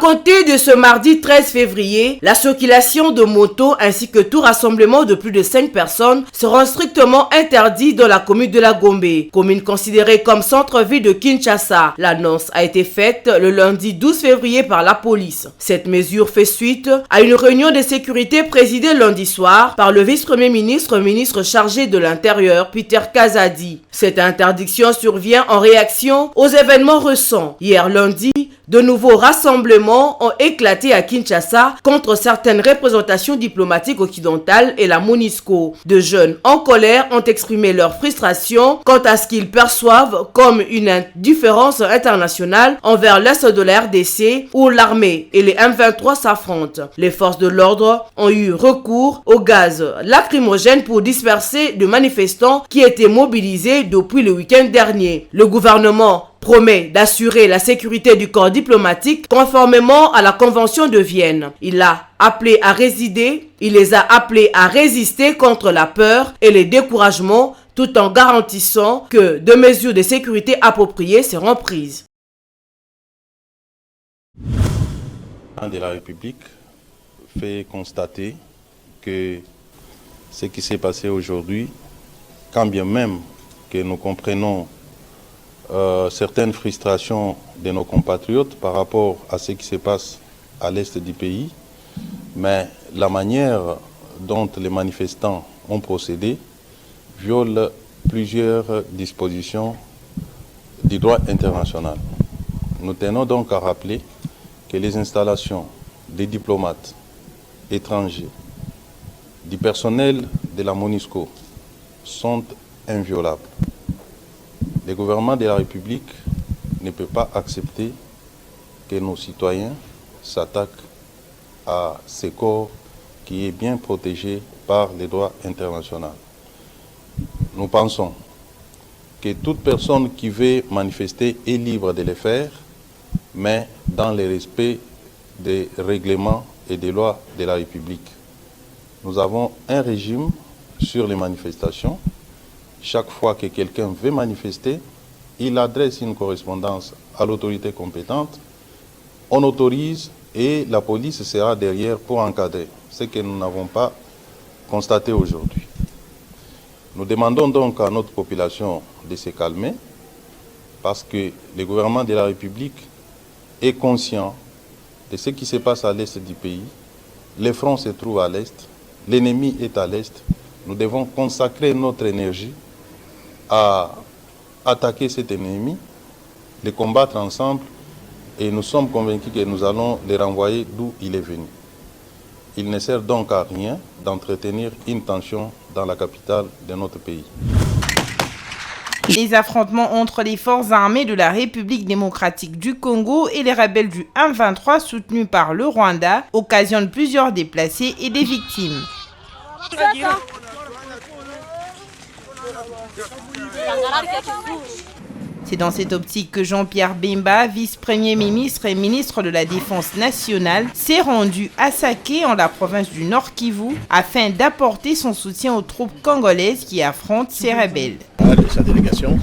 compter de ce mardi 13 février, la circulation de motos ainsi que tout rassemblement de plus de 5 personnes seront strictement interdits dans la commune de la Gombe, commune considérée comme centre-ville de Kinshasa. L'annonce a été faite le lundi 12 février par la police. Cette mesure fait suite à une réunion de sécurité présidée lundi soir par le vice-premier ministre, ministre chargé de l'Intérieur, Peter Kazadi. Cette interdiction survient en réaction aux événements récents. Hier lundi, de nouveaux rassemblements ont éclaté à Kinshasa contre certaines représentations diplomatiques occidentales et la MONUSCO. De jeunes en colère ont exprimé leur frustration quant à ce qu'ils perçoivent comme une indifférence internationale envers l'Est de la RDC où l'armée et les M23 s'affrontent. Les forces de l'ordre ont eu recours au gaz lacrymogène pour disperser des manifestants qui étaient mobilisés depuis le week-end dernier. Le gouvernement promet d'assurer la sécurité du corps diplomatique conformément à la Convention de Vienne. Il les a appelés à résister contre la peur et les découragements tout en garantissant que des mesures de sécurité appropriées seront prises. Le président de la République fait constater que ce qui s'est passé aujourd'hui, quand bien même que nous comprenons certaines frustrations de nos compatriotes par rapport à ce qui se passe à l'est du pays, mais la manière dont les manifestants ont procédé viole plusieurs dispositions du droit international. Nous tenons donc à rappeler que les installations des diplomates étrangers, du personnel de la MONUSCO sont inviolables. Le gouvernement de la République ne peut pas accepter que nos citoyens s'attaquent à ce corps qui est bien protégé par les droits internationaux. Nous pensons que toute personne qui veut manifester est libre de le faire, mais dans le respect des règlements et des lois de la République. Nous avons un régime sur les manifestations. Chaque fois que quelqu'un veut manifester, il adresse une correspondance à l'autorité compétente, on autorise et la police sera derrière pour encadrer, ce que nous n'avons pas constaté aujourd'hui. Nous demandons donc à notre population de se calmer parce que le gouvernement de la République est conscient de ce qui se passe à l'est du pays. Le front se trouve à l'est, l'ennemi est à l'est. Nous devons consacrer notre énergie à attaquer cet ennemi, les combattre ensemble et nous sommes convaincus que nous allons les renvoyer d'où il est venu. Il ne sert donc à rien d'entretenir une tension dans la capitale de notre pays. Les affrontements entre les forces armées de la République démocratique du Congo et les rebelles du M23 soutenus par le Rwanda occasionnent plusieurs déplacés et des victimes. C'est dans cette optique que Jean-Pierre Bemba, vice-premier ministre et ministre de la Défense nationale, s'est rendu à Saké, en la province du Nord Kivu, afin d'apporter son soutien aux troupes congolaises qui affrontent ces rebelles. De sa délégation,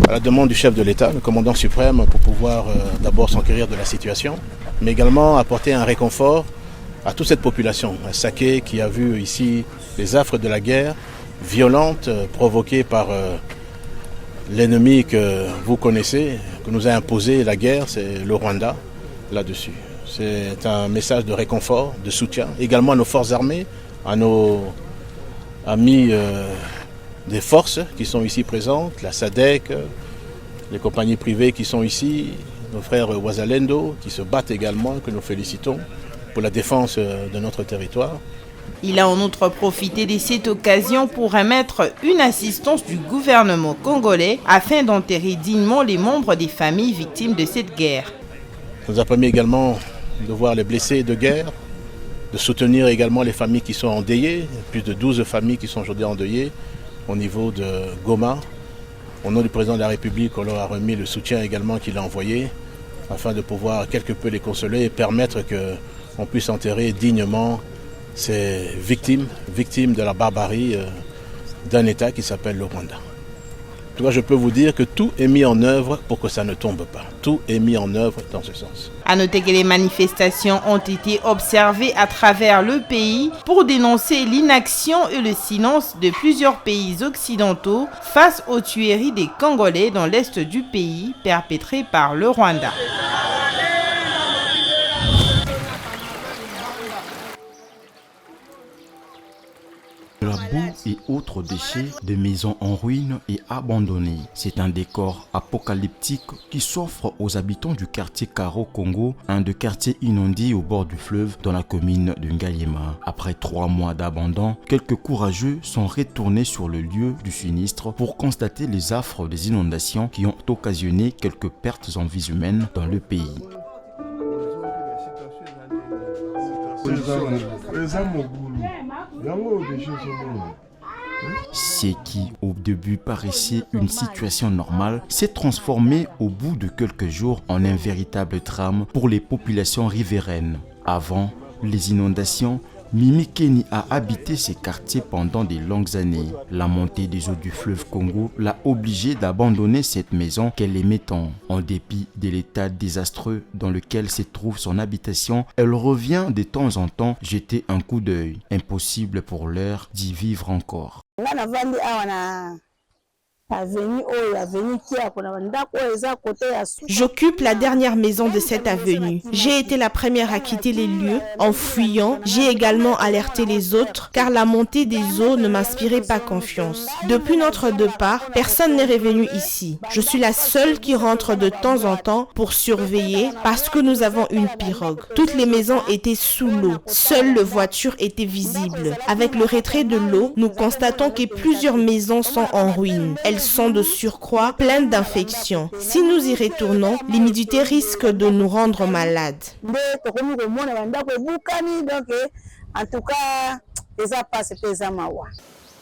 à la demande du chef de l'État, le commandant suprême, pour pouvoir d'abord s'enquérir de la situation, mais également apporter un réconfort à toute cette population, à Saké qui a vu ici les affres de la guerre violente provoquée par l'ennemi que vous connaissez, que nous a imposé la guerre, c'est le Rwanda, là-dessus. C'est un message de réconfort, de soutien, également à nos forces armées, à nos amis des forces qui sont ici présentes, la SADC, les compagnies privées qui sont ici, nos frères Wazalendo qui se battent également, que nous félicitons pour la défense de notre territoire. Il a en outre profité de cette occasion pour remettre une assistance du gouvernement congolais afin d'enterrer dignement les membres des familles victimes de cette guerre. Ça nous a permis également de voir les blessés de guerre, de soutenir également les familles qui sont endeuillées, plus de 12 familles qui sont aujourd'hui endeuillées au niveau de Goma. Au nom du président de la République, on leur a remis le soutien également qu'il a envoyé afin de pouvoir quelque peu les consoler et permettre qu'on puisse enterrer dignement ces victimes de la barbarie d'un État qui s'appelle le Rwanda. En tout cas, je peux vous dire que tout est mis en œuvre pour que ça ne tombe pas. Tout est mis en œuvre dans ce sens. À noter que les manifestations ont été observées à travers le pays pour dénoncer l'inaction et le silence de plusieurs pays occidentaux face aux tueries des Congolais dans l'est du pays perpétrées par le Rwanda. La boue et autres déchets de maisons en ruine et abandonnées. C'est un décor apocalyptique qui s'offre aux habitants du quartier Karo Congo, un des quartiers inondés au bord du fleuve dans la commune de Ngaliema. Après 3 mois d'abandon, quelques courageux sont retournés sur le lieu du sinistre pour constater les affres des inondations qui ont occasionné quelques pertes en vies humaines dans le pays. Ce qui, au début, paraissait une situation normale, s'est transformé au bout de quelques jours en un véritable drame pour les populations riveraines. Avant les inondations, Mimi Kenny a habité ces quartiers pendant de longues années. La montée des eaux du fleuve Congo l'a obligée d'abandonner cette maison qu'elle aimait tant. En dépit de l'état désastreux dans lequel se trouve son habitation, elle revient de temps en temps jeter un coup d'œil. Impossible pour l'heure d'y vivre encore. J'occupe la dernière maison de cette avenue. J'ai été la première à quitter les lieux en fuyant. J'ai également alerté les autres car la montée des eaux ne m'inspirait pas confiance. Depuis notre départ, personne n'est revenu ici. Je suis la seule qui rentre de temps en temps pour surveiller parce que nous avons une pirogue. Toutes les maisons étaient sous l'eau. Seule la voiture était visible. Avec le retrait de l'eau, nous constatons que plusieurs maisons sont en ruine. Elles sont de surcroît pleines d'infections. Si nous y retournons, l'humidité risque de nous rendre malades.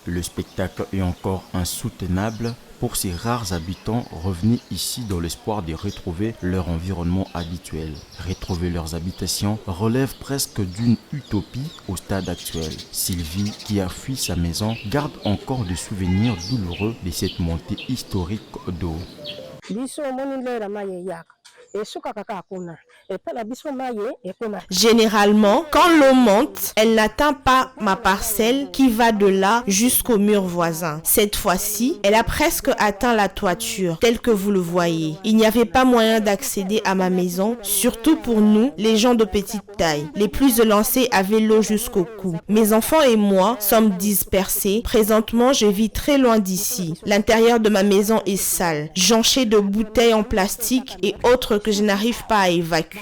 Le spectacle est encore insoutenable pour ces rares habitants revenus ici dans l'espoir de retrouver leur environnement habituel. Retrouver leurs habitations relève presque d'une utopie au stade actuel. Sylvie, qui a fui sa maison, garde encore des souvenirs douloureux de cette montée historique d'eau. Généralement, quand l'eau monte, elle n'atteint pas ma parcelle qui va de là jusqu'au mur voisin. Cette fois-ci, elle a presque atteint la toiture, telle que vous le voyez. Il n'y avait pas moyen d'accéder à ma maison, surtout pour nous, les gens de petite taille. Les plus élancés avaient l'eau jusqu'au cou. Mes enfants et moi sommes dispersés. Présentement, je vis très loin d'ici. L'intérieur de ma maison est sale, jonché de bouteilles en plastique et autres que je n'arrive pas à évacuer.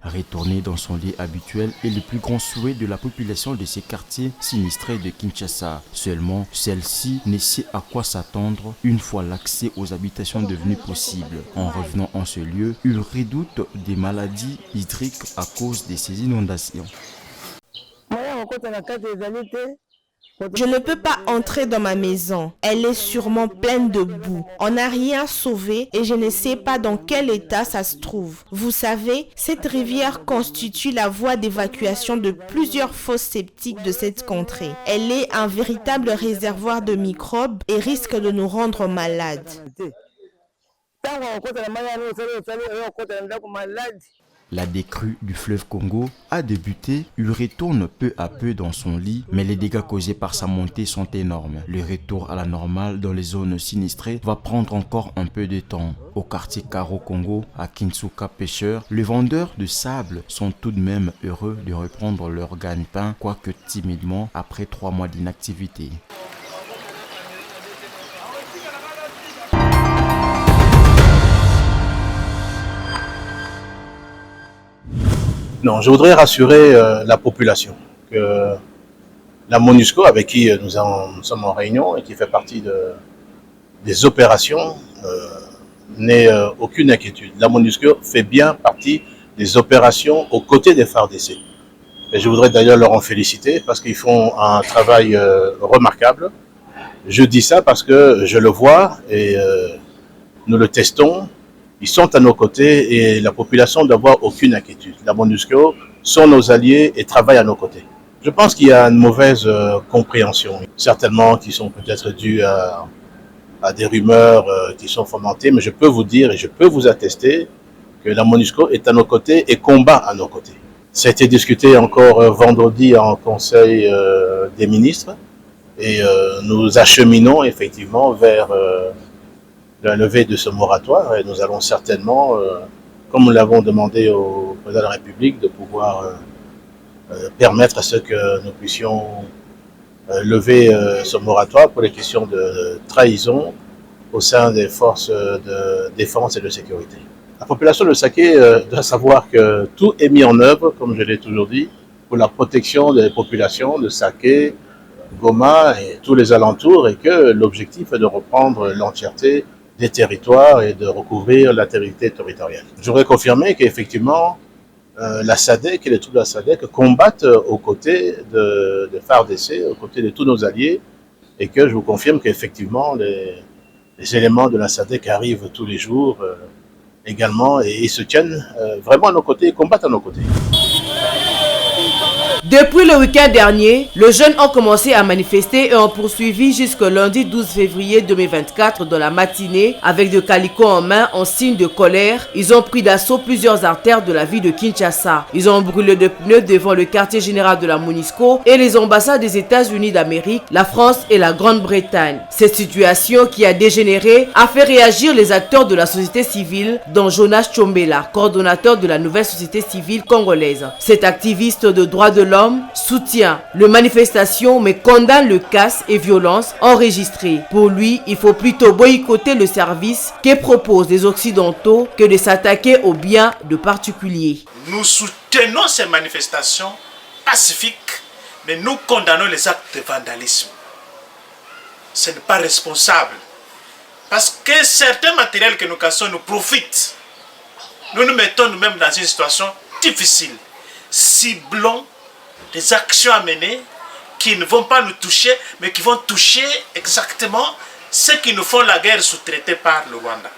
Retourner dans son lit habituel est le plus grand souhait de la population de ces quartiers sinistrés de Kinshasa. Seulement, celle-ci ne sait à quoi s'attendre une fois l'accès aux habitations devenu possible. En revenant en ce lieu, ils redoutent des maladies hydriques à cause de ces inondations. Je ne peux pas entrer dans ma maison. Elle est sûrement pleine de boue. On n'a rien sauvé et je ne sais pas dans quel état ça se trouve. Vous savez, cette rivière constitue la voie d'évacuation de plusieurs fosses septiques de cette contrée. Elle est un véritable réservoir de microbes et risque de nous rendre malades. La décrue du fleuve Congo a débuté, il retourne peu à peu dans son lit, mais les dégâts causés par sa montée sont énormes. Le retour à la normale dans les zones sinistrées va prendre encore un peu de temps. Au quartier Karo Congo, à Kinsuka Pêcheur, les vendeurs de sable sont tout de même heureux de reprendre leur gagne-pain, quoique timidement après 3 mois d'inactivité. Non, je voudrais rassurer la population que la MONUSCO, avec qui nous sommes en réunion et qui fait partie des opérations, n'ait aucune inquiétude. La MONUSCO fait bien partie des opérations aux côtés des FARDC. Et je voudrais d'ailleurs leur en féliciter parce qu'ils font un travail remarquable. Je dis ça parce que je le vois et nous le testons. Ils sont à nos côtés et la population ne doit avoir aucune inquiétude. La MONUSCO sont nos alliés et travaillent à nos côtés. Je pense qu'il y a une mauvaise compréhension, certainement qui sont peut-être dues à des rumeurs qui sont fomentées, mais je peux vous dire et je peux vous attester que la MONUSCO est à nos côtés et combat à nos côtés. Ça a été discuté encore vendredi en Conseil des ministres et nous acheminons effectivement vers la levée de ce moratoire et nous allons certainement, comme nous l'avons demandé au président de la République, de pouvoir permettre à ce que nous puissions lever ce moratoire pour les questions de trahison au sein des forces de défense et de sécurité. La population de Saké doit savoir que tout est mis en œuvre, comme je l'ai toujours dit, pour la protection des populations de Saké, Goma et tous les alentours, et que l'objectif est de reprendre l'entièreté des territoires et de recouvrir l'intégrité territoriale. Je voudrais confirmer qu'effectivement, la SADC et les troupes de la SADC combattent aux côtés de FARDC, aux côtés de tous nos alliés, et que je vous confirme qu'effectivement, les éléments de la SADC arrivent tous les jours également et ils se tiennent vraiment à nos côtés et combattent à nos côtés. Depuis le week-end dernier, les jeunes ont commencé à manifester et ont poursuivi jusqu'au lundi 12 février 2024 dans la matinée avec des calicots en main en signe de colère. Ils ont pris d'assaut plusieurs artères de la ville de Kinshasa. Ils ont brûlé de pneus devant le quartier général de la MONUSCO et les ambassades des États-Unis d'Amérique, la France et la Grande-Bretagne. Cette situation qui a dégénéré a fait réagir les acteurs de la société civile, dont Jonas Chombela, coordonnateur de la nouvelle société civile congolaise. Cet activiste de droits de l'homme soutient les manifestations mais condamne le casse et violence enregistrées. Pour lui, il faut plutôt boycotter le service que proposent les Occidentaux que de s'attaquer aux biens de particuliers. Nous soutenons ces manifestations pacifiques, mais nous condamnons les actes de vandalisme. Ce n'est pas responsable. Parce que certains matériels que nous cassons nous profitent. Nous nous mettons nous-mêmes dans une situation difficile. Ciblons des actions à mener qui ne vont pas nous toucher, mais qui vont toucher exactement ceux qui nous font la guerre sous-traitée par le Rwanda.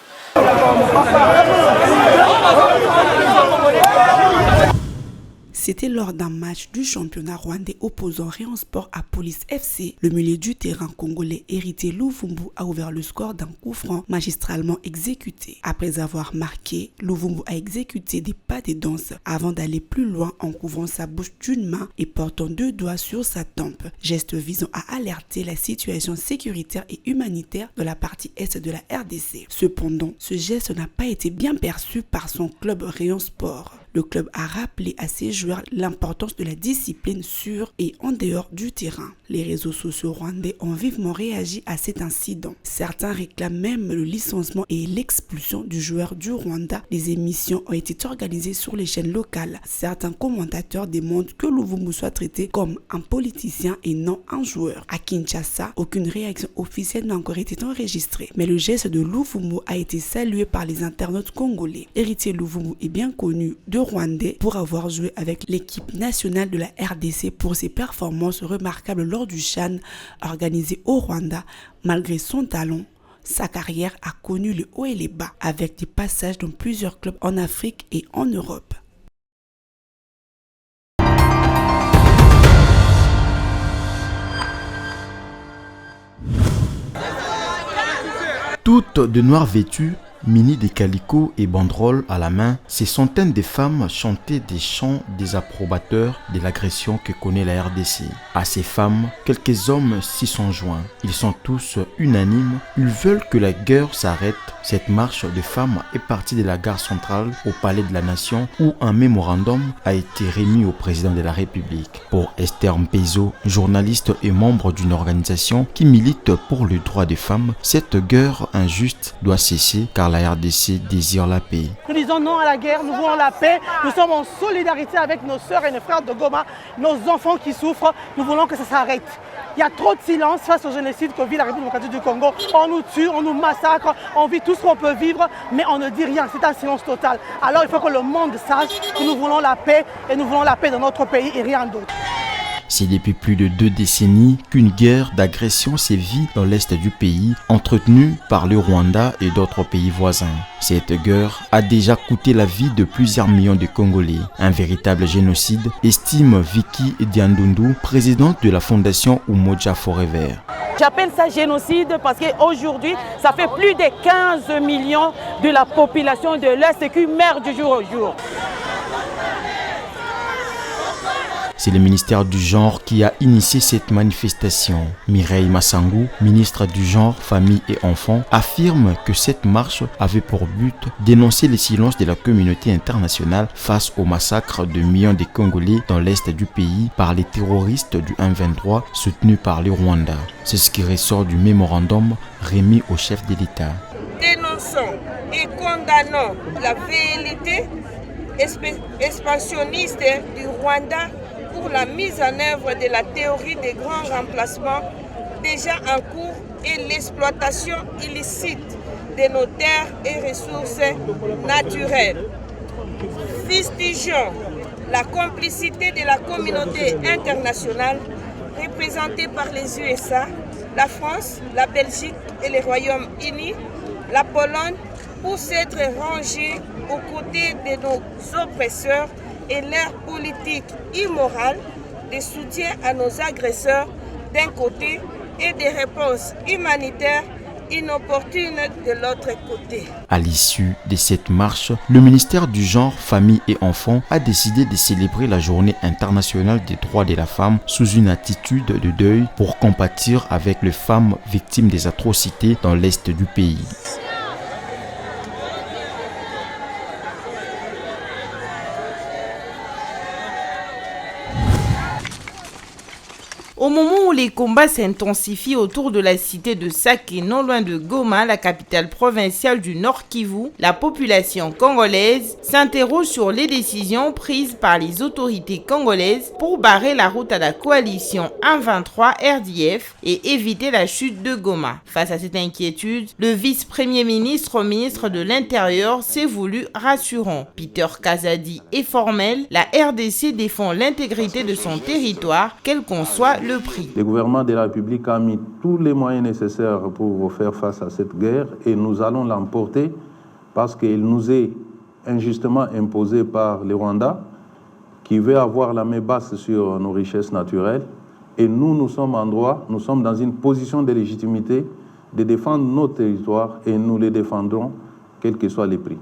C'était lors d'un match du championnat rwandais opposant Rayon Sport à Police FC. Le milieu du terrain congolais hérité Luvumbu a ouvert le score d'un coup franc magistralement exécuté. Après avoir marqué, Luvumbu a exécuté des pas de danse avant d'aller plus loin en couvrant sa bouche d'une main et portant 2 doigts sur sa tempe. Geste visant à alerter la situation sécuritaire et humanitaire de la partie est de la RDC. Cependant, ce geste n'a pas été bien perçu par son club Rayon Sport. Le club a rappelé à ses joueurs l'importance de la discipline sur et en dehors du terrain. Les réseaux sociaux rwandais ont vivement réagi à cet incident. Certains réclament même le licenciement et l'expulsion du joueur du Rwanda. Les émissions ont été organisées sur les chaînes locales. Certains commentateurs demandent que Luvumbu soit traité comme un politicien et non un joueur. À Kinshasa, aucune réaction officielle n'a encore été enregistrée. Mais le geste de Luvumbu a été salué par les internautes congolais. Héritier Luvumbu est bien connu de Rwandais pour avoir joué avec l'équipe nationale de la RDC pour ses performances remarquables lors du CHAN organisé au Rwanda. Malgré son talent, sa carrière a connu les hauts et les bas avec des passages dans plusieurs clubs en Afrique et en Europe. Toutes de noir vêtues, munis des calicots et banderoles à la main, ces centaines de femmes chantaient des chants désapprobateurs de l'agression que connaît la RDC. À ces femmes, quelques hommes s'y sont joints. Ils sont tous unanimes, ils veulent que la guerre s'arrête. Cette marche de femmes est partie de la gare centrale au Palais de la Nation où un mémorandum a été remis au président de la République. Pour Esther Mpezo, journaliste et membre d'une organisation qui milite pour le droit des femmes, cette guerre injuste doit cesser car la RDC désire la paix. Nous disons non à la guerre, nous voulons la paix, nous sommes en solidarité avec nos sœurs et nos frères de Goma, nos enfants qui souffrent, nous voulons que ça s'arrête. Il y a trop de silence face au génocide que vit la République démocratique du Congo. On nous tue, on nous massacre, on vit tout ce qu'on peut vivre, mais on ne dit rien, c'est un silence total. Alors il faut que le monde sache que nous voulons la paix et nous voulons la paix dans notre pays et rien d'autre. C'est depuis plus de 2 décennies qu'une guerre d'agression sévit dans l'est du pays, entretenue par le Rwanda et d'autres pays voisins. Cette guerre a déjà coûté la vie de plusieurs millions de Congolais. Un véritable génocide, estime Vicky Diandundu, présidente de la fondation Umoja Forever. J'appelle ça génocide parce qu'aujourd'hui, ça fait plus de 15 millions de la population de l'Est qui meurt du jour au jour. C'est le ministère du Genre qui a initié cette manifestation. Mireille Massangou, ministre du Genre, Famille et Enfants, affirme que cette marche avait pour but d'énoncer le silence de la communauté internationale face au massacre de millions de Congolais dans l'est du pays par les terroristes du M23 soutenus par le Rwanda. C'est ce qui ressort du mémorandum remis au chef de l'État. Dénonçons et condamnons la velléité expansionniste du Rwanda pour la mise en œuvre de la théorie des grands remplacements déjà en cours et l'exploitation illicite de nos terres et ressources naturelles. Fustigeons la complicité de la communauté internationale représentée par les USA, la France, la Belgique et le Royaume-Uni, la Pologne, pour s'être rangés aux côtés de nos oppresseurs et leur politique immorale de soutien à nos agresseurs d'un côté et des réponses humanitaires inopportunes de l'autre côté. À l'issue de cette marche, le ministère du Genre, Famille et Enfants a décidé de célébrer la Journée internationale des droits de la femme sous une attitude de deuil pour compatir avec les femmes victimes des atrocités dans l'est du pays. Au moment où les combats s'intensifient autour de la cité de Sake, non loin de Goma, la capitale provinciale du Nord Kivu, la population congolaise s'interroge sur les décisions prises par les autorités congolaises pour barrer la route à la coalition M23 RDF et éviter la chute de Goma. Face à cette inquiétude, le vice-premier ministre, ministre de l'Intérieur, s'est voulu rassurant. Peter Kazadi est formel, la RDC défend l'intégrité de son territoire, quel qu'en soit le prix. Le gouvernement de la République a mis tous les moyens nécessaires pour faire face à cette guerre et nous allons l'emporter parce qu'il nous est injustement imposé par le Rwanda qui veut avoir la main basse sur nos richesses naturelles et nous sommes en droit, nous sommes dans une position de légitimité de défendre nos territoires et nous les défendrons quels que soient les prix.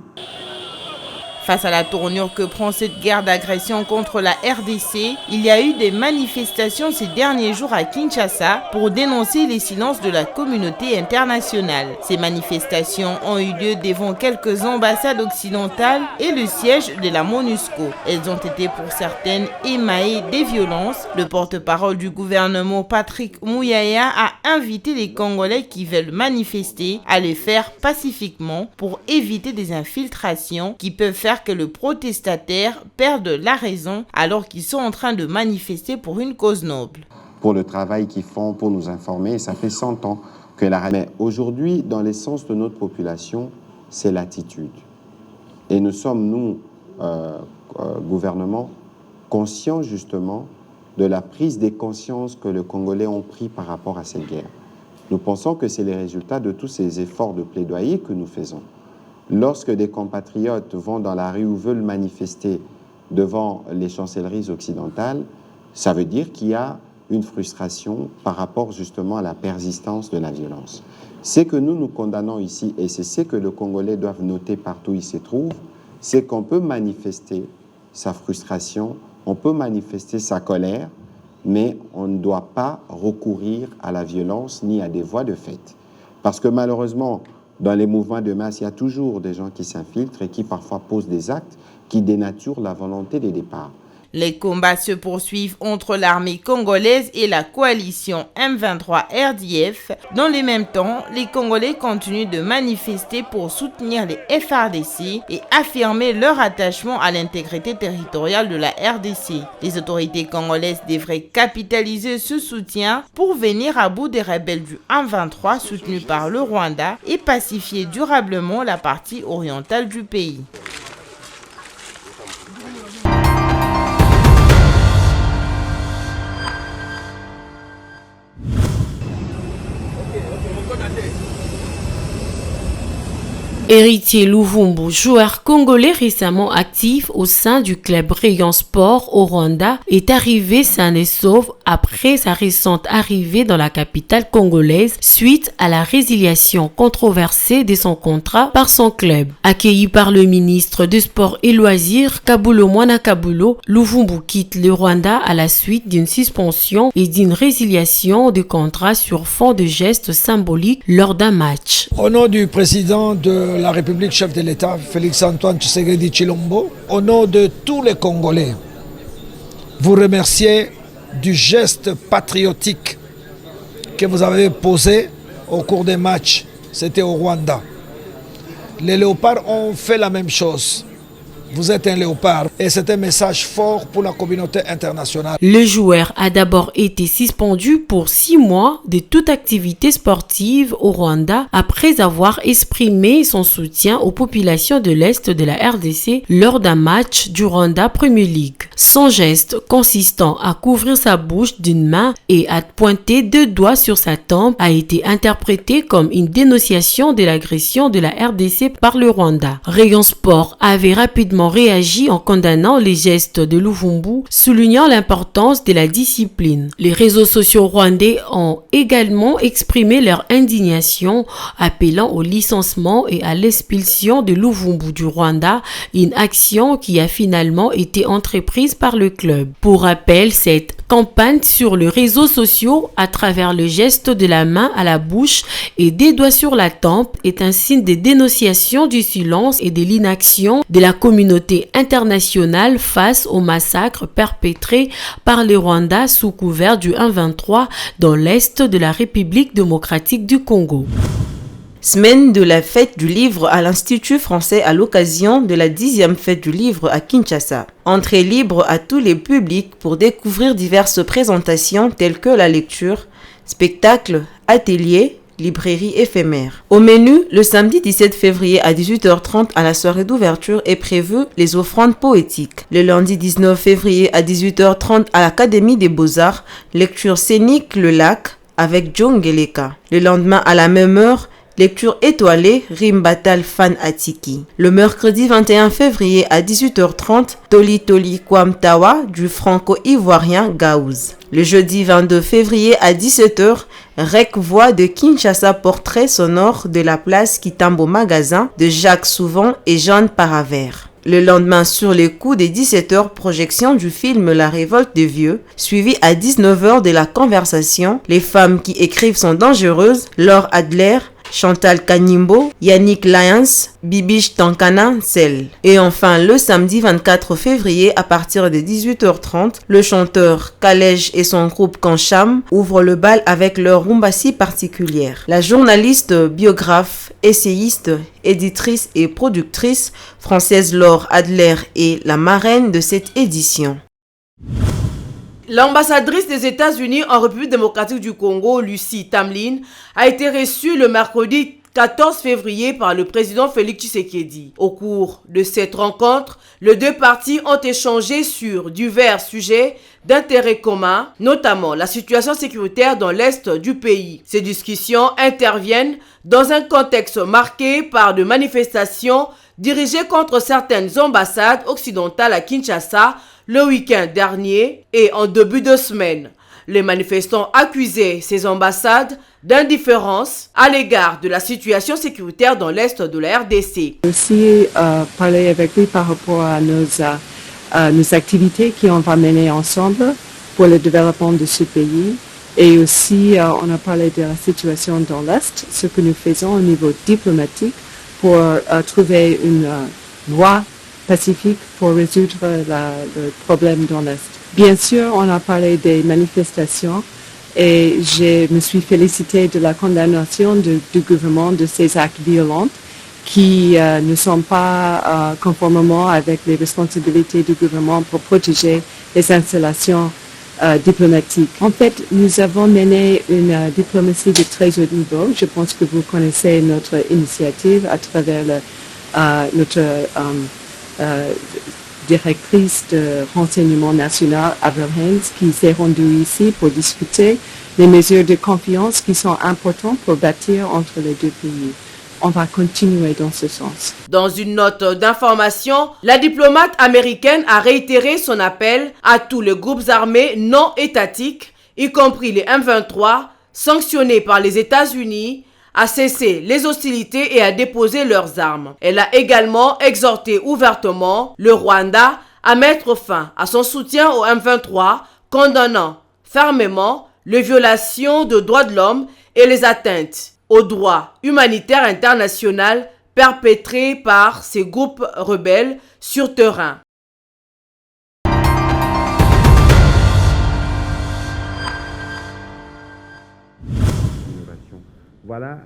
Face à la tournure que prend cette guerre d'agression contre la RDC, il y a eu des manifestations ces derniers jours à Kinshasa pour dénoncer les silences de la communauté internationale. Ces manifestations ont eu lieu devant quelques ambassades occidentales et le siège de la MONUSCO. Elles ont été pour certaines émaillées des violences. Le porte-parole du gouvernement Patrick Mouyaya a invité les Congolais qui veulent manifester à le faire pacifiquement pour éviter des infiltrations qui peuvent faire que le protestataire perde la raison alors qu'ils sont en train de manifester pour une cause noble. Pour le travail qu'ils font, pour nous informer, ça fait 100 ans que la... Mais aujourd'hui, dans l'essence de notre population, c'est l'attitude. Et nous sommes, nous, gouvernement, conscients justement de la prise des consciences que les Congolais ont pris par rapport à cette guerre. Nous pensons que c'est les résultats de tous ces efforts de plaidoyer que nous faisons. Lorsque des compatriotes vont dans la rue ou veulent manifester devant les chancelleries occidentales, ça veut dire qu'il y a une frustration par rapport justement à la persistance de la violence. Ce que nous condamnons ici, et c'est ce que les Congolais doivent noter partout où ils se trouvent, c'est qu'on peut manifester sa frustration, on peut manifester sa colère, mais on ne doit pas recourir à la violence ni à des voies de fait. Parce que malheureusement, dans les mouvements de masse, il y a toujours des gens qui s'infiltrent et qui parfois posent des actes qui dénaturent la volonté des départs. Les combats se poursuivent entre l'armée congolaise et la coalition M23 RDF. Dans le même temps, les Congolais continuent de manifester pour soutenir les FARDC et affirmer leur attachement à l'intégrité territoriale de la RDC. Les autorités congolaises devraient capitaliser ce soutien pour venir à bout des rebelles du M23 soutenus par le Rwanda et pacifier durablement la partie orientale du pays. Héritier Luvumbu, joueur congolais récemment actif au sein du club Rayon Sport au Rwanda, est arrivé sain et sauf après sa récente arrivée dans la capitale congolaise suite à la résiliation controversée de son contrat par son club. Accueilli par le ministre des Sports et Loisirs, Kabulo Mwana Kabulo, Luvumbu quitte le Rwanda à la suite d'une suspension et d'une résiliation de contrat sur fond de gestes symboliques lors d'un match. Au nom du président de la République, chef de l'État, Félix-Antoine Tshisekedi Tshilombo, au nom de tous les Congolais, vous remercier du geste patriotique que vous avez posé au cours des matchs. C'était au Rwanda. Les léopards ont fait la même chose. Vous êtes un léopard et c'est un message fort pour la communauté internationale. Le joueur a d'abord été suspendu pour 6 mois de toute activité sportive au Rwanda après avoir exprimé son soutien aux populations de l'Est de la RDC lors d'un match du Rwanda Premier League. Son geste consistant à couvrir sa bouche d'une main et à pointer 2 doigts sur sa tempe a été interprété comme une dénonciation de l'agression de la RDC par le Rwanda. Rayon Sport avait rapidement réagi en condamnant les gestes de Luvumbu, soulignant l'importance de la discipline. Les réseaux sociaux rwandais ont également exprimé leur indignation, appelant au licenciement et à l'expulsion de Luvumbu du Rwanda, une action qui a finalement été entreprise par le club. Pour rappel, cette campagne sur les réseaux sociaux à travers le geste de la main à la bouche et des doigts sur la tempe est un signe de dénonciation du silence et de l'inaction de la communauté internationale face au massacre perpétré par les Rwandais sous couvert du 1-23 dans l'est de la République démocratique du Congo. Semaine de la fête du livre à l'Institut français à l'occasion de la 10e fête du livre à Kinshasa. Entrée libre à tous les publics pour découvrir diverses présentations telles que la lecture, spectacles, ateliers, librairie éphémère. Au menu, le samedi 17 février à 18h30 à la soirée d'ouverture est prévu les offrandes poétiques. Le lundi 19 février à 18h30 à l'Académie des Beaux-Arts, lecture scénique Le Lac avec John Geleka. Le lendemain à la même heure, lecture étoilée, Rime Battle Fan Atiki. Le mercredi 21 février à 18h30, Toli Toli Kwamtawa du franco-ivoirien Gaouz. Le jeudi 22 février à 17h, Rec Voix de Kinshasa portrait sonore de la place Kitambo Magasin de Jacques Souvent et Jeanne Paravert. Le lendemain, sur les coups des 17h, projection du film La Révolte des Vieux, suivi à 19h de la conversation. Les femmes qui écrivent sont dangereuses, Laure Adler, Chantal Kanimbo, Yannick Lyons, Bibiche Tankana, Sel. Et enfin, le samedi 24 février, à partir de 18h30, le chanteur Kalej et son groupe Kancham ouvrent le bal avec leur rumba si particulière. La journaliste, biographe, essayiste, éditrice et productrice française Laure Adler est la marraine de cette édition. L'ambassadrice des États-Unis en République démocratique du Congo, Lucie Tamlin, a été reçue le mercredi 14 février par le président Félix Tshisekedi. Au cours de cette rencontre, les deux parties ont échangé sur divers sujets d'intérêt commun, notamment la situation sécuritaire dans l'est du pays. Ces discussions interviennent dans un contexte marqué par des manifestations dirigées contre certaines ambassades occidentales à Kinshasa le week-end dernier et en début de semaine. Les manifestants accusaient ces ambassades d'indifférence à l'égard de la situation sécuritaire dans l'est de la RDC. Aussi parler avec lui par rapport à nos activités qu'on va mener ensemble pour le développement de ce pays. Et aussi, on a parlé de la situation dans l'Est, ce que nous faisons au niveau diplomatique pour trouver une voie pacifique pour résoudre le problème dans l'Est. Bien sûr, on a parlé des manifestations et je me suis félicitée de la condamnation du gouvernement de ces actes violents qui ne sont pas conformément avec les responsabilités du gouvernement pour protéger les installations diplomatiques. En fait, nous avons mené une diplomatie de très haut niveau. Je pense que vous connaissez notre initiative à travers notre directrice de renseignement national, Avril Haines, qui s'est rendue ici pour discuter les mesures de confiance qui sont importantes pour bâtir entre les deux pays. on va continuer dans ce sens. Dans une note d'information, la diplomate américaine a réitéré son appel à tous les groupes armés non étatiques, y compris les M23, sanctionnés par les États-Unis, à cesser les hostilités et à déposer leurs armes. Elle a également exhorté ouvertement le Rwanda à mettre fin à son soutien au M23, condamnant fermement les violations de droits de l'homme et les atteintes au droit humanitaire international perpétrées par ces groupes rebelles sur terrain. Voilà,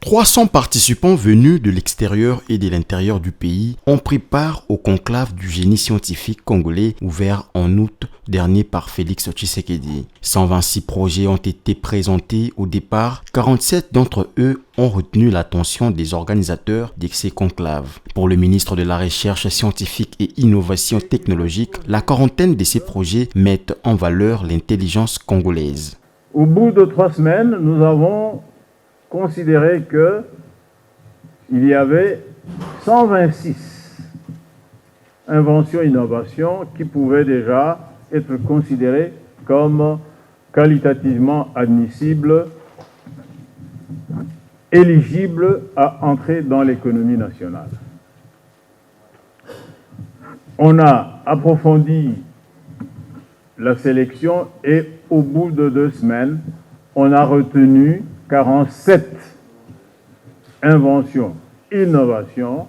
300 participants venus de l'extérieur et de l'intérieur du pays ont pris part au conclave du génie scientifique congolais ouvert en août dernier par Félix Tshisekedi. 126 projets ont été présentés au départ. 47 d'entre eux ont retenu l'attention des organisateurs de ces conclaves. Pour le ministre de la Recherche scientifique et innovation technologique, la quarantaine de ces projets mettent en valeur l'intelligence congolaise. Au bout de 3 semaines, nous avons considéré qu'il y avait 126 inventions, innovations qui pouvaient déjà être considérées comme qualitativement admissibles, éligibles à entrer dans l'économie nationale. On a approfondi la sélection et au bout de 2 semaines, on a retenu 47 inventions, innovations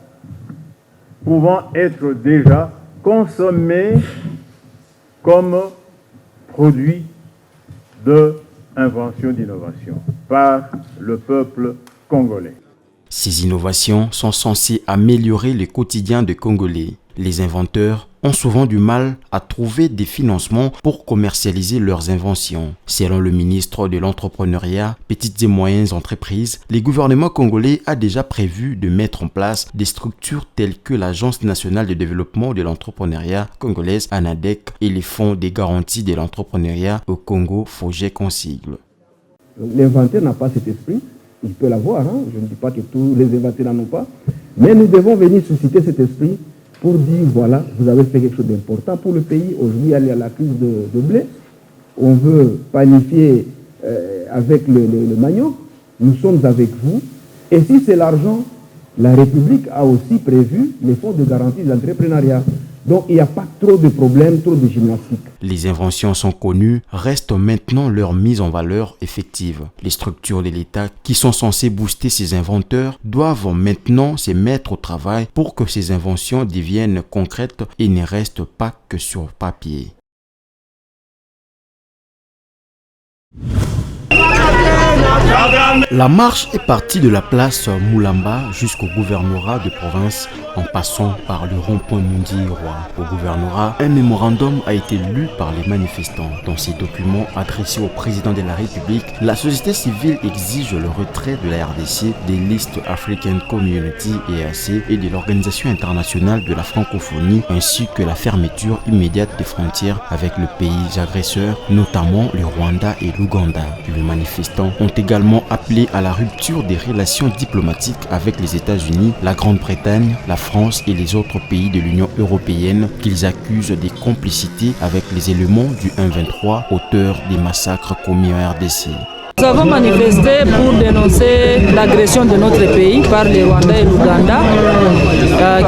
pouvant être déjà consommées comme produits d'invention, d'innovation par le peuple congolais. Ces innovations sont censées améliorer le quotidien des Congolais. Les inventeurs ont souvent du mal à trouver des financements pour commercialiser leurs inventions. Selon le ministre de l'Entrepreneuriat, Petites et Moyennes Entreprises, le gouvernement congolais a déjà prévu de mettre en place des structures telles que l'Agence nationale de développement de l'entrepreneuriat congolaise ANADEC et les fonds de garantie de l'entrepreneuriat au Congo, FOGEC en sigle. L'inventeur n'a pas cet esprit, il peut l'avoir, hein? Je ne dis pas que tous les inventeurs n'en ont pas, mais nous devons venir susciter cet esprit pour dire, voilà, vous avez fait quelque chose d'important pour le pays. Aujourd'hui, il y a la crise de blé. On veut planifier avec le manioc. Nous sommes avec vous. Et si c'est l'argent, la République a aussi prévu les fonds de garantie de l'entrepreneuriat. Donc, il n'y a pas trop de problèmes, trop de gymnastique. Les inventions sont connues, reste maintenant leur mise en valeur effective. Les structures de l'État qui sont censées booster ces inventeurs doivent maintenant se mettre au travail pour que ces inventions deviennent concrètes et ne restent pas que sur papier. La marche est partie de la place Moulamba jusqu'au gouvernorat de province en passant par le rond-point Mundi-Roi. Au gouvernorat, un mémorandum a été lu par les manifestants. Dans ces documents adressés au président de la République, la société civile exige le retrait de la RDC des listes African Community EAC et de l'Organisation internationale de la francophonie ainsi que la fermeture immédiate des frontières avec le pays agresseur, notamment le Rwanda et l'Ouganda. Les manifestants ont également appelé à la rupture des relations diplomatiques avec les États-Unis, la Grande-Bretagne, la France et les autres pays de l'Union européenne qu'ils accusent des complicités avec les éléments du M23, auteurs des massacres commis en RDC. Nous avons manifesté pour dénoncer l'agression de notre pays par les Rwandais et l'Ouganda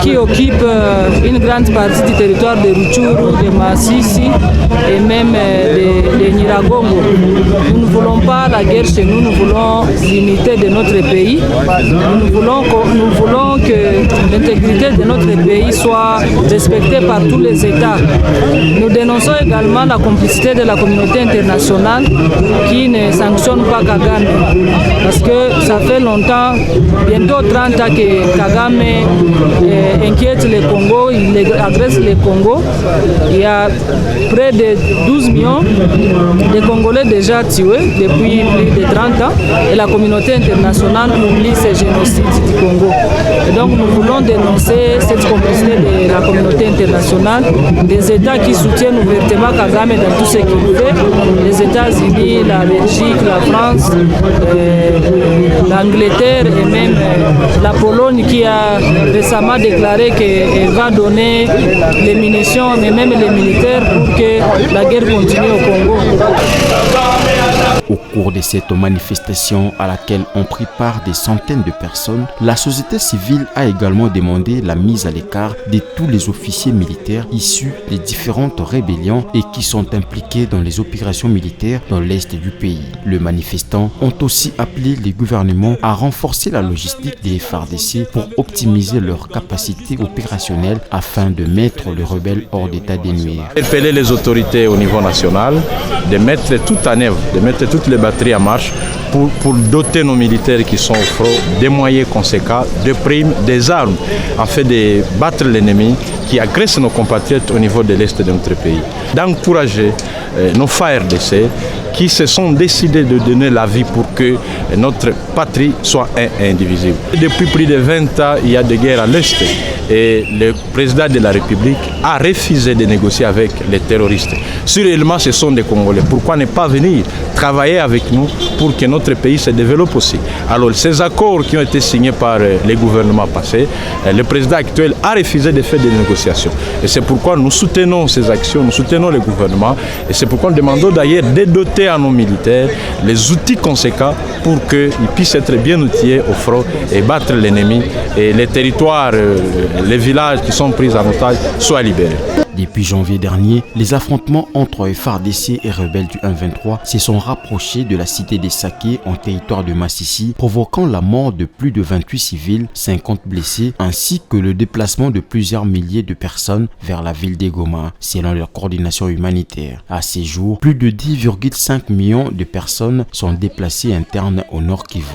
qui occupent une grande partie du territoire de Rutshuru, de Masisi et même de Nyiragongo. Nous ne voulons pas la guerre chez nous, nous voulons l'unité de notre pays. Nous voulons que l'intégrité de notre pays soit respectée par tous les États. Nous dénonçons également la complicité de la communauté internationale qui ne sanctionne pas Kagame, parce que ça fait longtemps, bientôt 30 ans que Kagame inquiète le Congo, il agresse le Congo. Il y a près de 12 millions de Congolais déjà tués depuis plus de 30 ans et la communauté internationale oublie ces génocides du Congo. Donc nous voulons dénoncer cette complicité de la communauté internationale, des États qui soutiennent ouvertement Kagame dans tout ce qu'il fait, les États-Unis, la Belgique, la France, l'Angleterre et même la Pologne qui a récemment déclaré qu'elle va donner les munitions, mais même les militaires pour que la guerre continue au Congo. Au cours de cette manifestation à laquelle ont pris part des centaines de personnes, la société civile a également demandé la mise à l'écart de tous les officiers militaires issus des différentes rébellions et qui sont impliqués dans les opérations militaires dans l'est du pays. Les manifestants ont aussi appelé les gouvernements à renforcer la logistique des FARDC pour optimiser leurs capacités opérationnelles afin de mettre les rebelles hors d'état de nuire. Appeler les autorités au niveau national de mettre tout en œuvre, de mettre toutes les batteries en marche pour doter nos militaires qui sont au front des moyens conséquents, de primes, des armes, afin de battre l'ennemi qui agresse nos compatriotes au niveau de l'Est de notre pays. D'encourager nos FARDC qui se sont décidés de donner la vie pour que notre patrie soit indivisible. Depuis plus de 20 ans, il y a des guerres à l'Est et le président de la République a refusé de négocier avec les terroristes. Sûrement, ce sont des Congolais. Pourquoi ne pas venir travailler avec nous pour que notre pays se développe aussi? Alors, ces accords qui ont été signés par les gouvernements passés, le président actuel a refusé de faire des négociations. Et c'est pourquoi nous soutenons ces actions, nous soutenons le gouvernement et c'est pourquoi nous demandons d'ailleurs de doter à nos militaires les outils conséquents pour qu'ils puissent être bien outillés au front et battre l'ennemi et les territoires, les villages qui sont pris en otage soient libérés. Depuis janvier dernier, les affrontements entre FARDC et rebelles du 1-23 se sont rapprochés de la cité des Saké en territoire de Massissi, provoquant la mort de plus de 28 civils, 50 blessés, ainsi que le déplacement de plusieurs milliers de personnes vers la ville de Goma, selon leur coordination humanitaire. À ces jours, plus de 10,5 millions de personnes sont déplacées internes au Nord Kivu.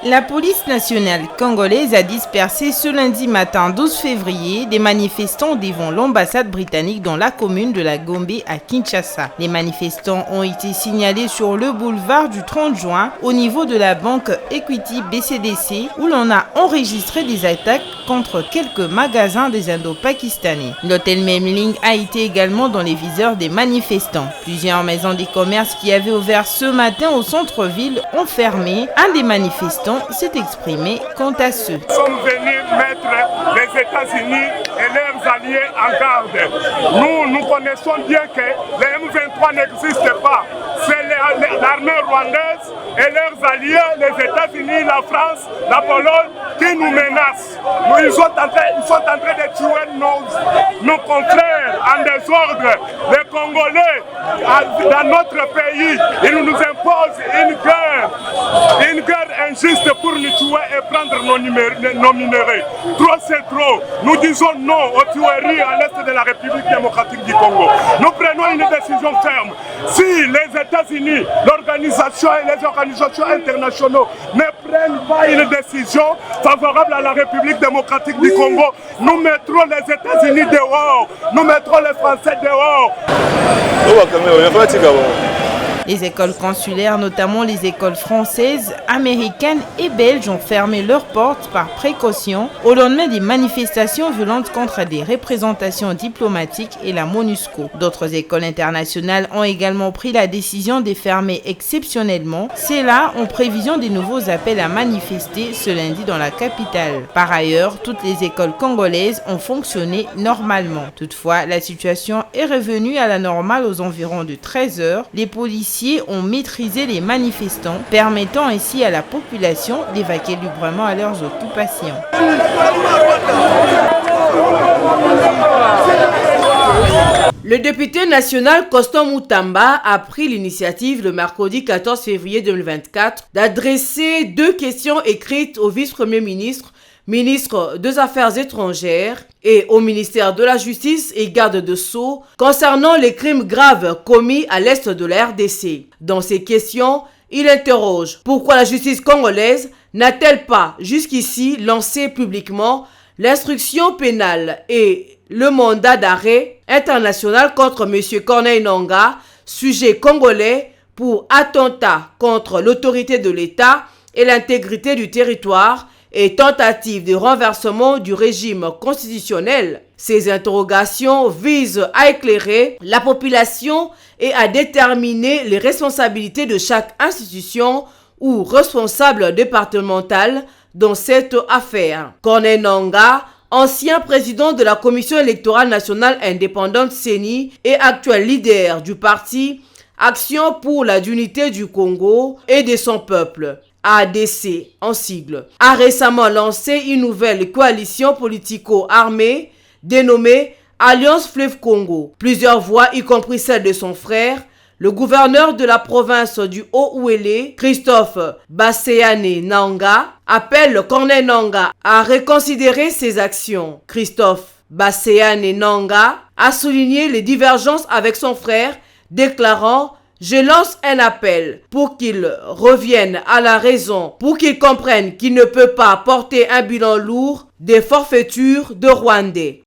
La police nationale congolaise a dispersé ce lundi matin 12 février des manifestants devant l'ambassade britannique dans la commune de la Gombe à Kinshasa. Les manifestants ont été signalés sur le boulevard du 30 juin au niveau de la banque Equity BCDC où l'on a enregistré des attaques contre quelques magasins des Indo-Pakistanais. L'hôtel Memling a été également dans les viseurs des manifestants. Plusieurs maisons de commerce qui avaient ouvert ce matin au centre-ville ont fermé. Un des manifestants s'est exprimé quant à ceux. Nous sommes venus mettre les États-Unis et leurs alliés en garde. Nous connaissons bien que les M23 n'existent pas. C'est l'armée rwandaise et leurs alliés, les États-Unis, la France, la Pologne, qui nous menacent. Ils sont en train de tuer nos confrères en désordre. Les Congolais, dans notre pays, ils nous imposent une guerre injuste pour nous tuer et prendre nos minéraux. Trop c'est trop. Nous disons non aux tueries à l'est de la République démocratique du Congo. Nous prenons une décision ferme. Si les États-Unis, l'organisation et les organisations internationales ne prennent pas une décision favorable à la République démocratique du Congo, nous mettrons les États-Unis dehors, nous mettrons les Français dehors. Les écoles consulaires, notamment les écoles françaises, américaines et belges, ont fermé leurs portes par précaution au lendemain des manifestations violentes contre des représentations diplomatiques et la MONUSCO. D'autres écoles internationales ont également pris la décision de fermer exceptionnellement, c'est là en prévision des nouveaux appels à manifester ce lundi dans la capitale. Par ailleurs, toutes les écoles congolaises ont fonctionné normalement. Toutefois, la situation est revenue à la normale aux environs de 13 h. Les policiers ont maîtrisé les manifestants, permettant ainsi à la population d'évacuer librement à leurs occupations. Le député national Constant Moutamba a pris l'initiative le mercredi 14 février 2024 d'adresser 2 questions écrites au vice-premier ministre, ministre des Affaires étrangères et au ministère de la Justice et garde de Sceaux concernant les crimes graves commis à l'est de la RDC. Dans ces questions, il interroge pourquoi la justice congolaise n'a-t-elle pas jusqu'ici lancé publiquement l'instruction pénale et le mandat d'arrêt international contre M. Corneille Nangaa, sujet congolais pour attentat contre l'autorité de l'État et l'intégrité du territoire et tentative de renversement du régime constitutionnel. Ces interrogations visent à éclairer la population et à déterminer les responsabilités de chaque institution ou responsable départemental dans cette affaire. Corneille Nangaa, ancien président de la Commission électorale nationale indépendante CENI et actuel leader du parti Action pour la unité du Congo et de son peuple, ADC en sigle, a récemment lancé une nouvelle coalition politico-armée dénommée Alliance Fleuve Congo. Plusieurs voix, y compris celle de son frère, le gouverneur de la province du Haut-Ouélé, Christophe Baseane Nangaa, appelle Corneille Nangaa à reconsidérer ses actions. Christophe Baseane Nangaa a souligné les divergences avec son frère, déclarant « Je lance un appel pour qu'il revienne à la raison, pour qu'il comprenne qu'il ne peut pas porter un bilan lourd des forfaitures de Rwandais. »